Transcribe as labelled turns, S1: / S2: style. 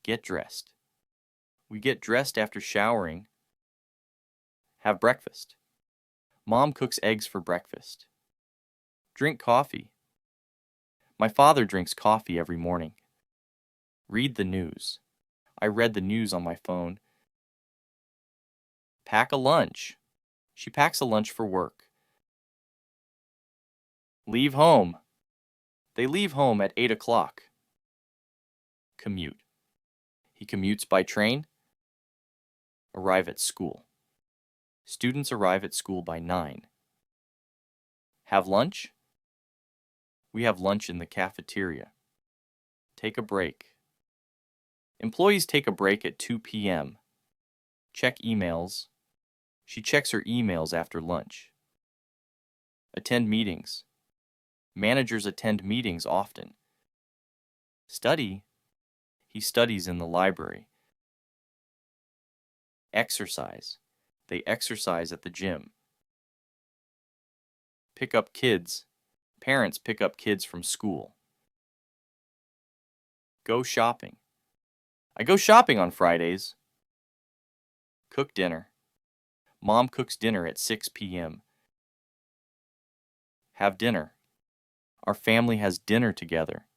S1: Get dressed. We get dressed after showering. Have breakfast. Mom cooks eggs for breakfast. Drink coffee. My father drinks coffee every morning. Read the news. I read the news on my phone. Pack a lunch. She packs a lunch for work. Leave home. They leave home at 8 o'clock. Commute. He commutes by train. Arrive at school. Students arrive at school by 9. Have lunch. We have lunch in the cafeteria. Take a break. Employees take a break at 2 p.m. Check emails. She checks her emails after lunch. Attend meetings. Managers attend meetings often. Study. He studies in the library. Exercise. They exercise at the gym. Pick up kids. Parents pick up kids from school. Go shopping. I go shopping on Fridays. Cook dinner. Mom cooks dinner at 6 p.m. Have dinner. Our family has dinner together.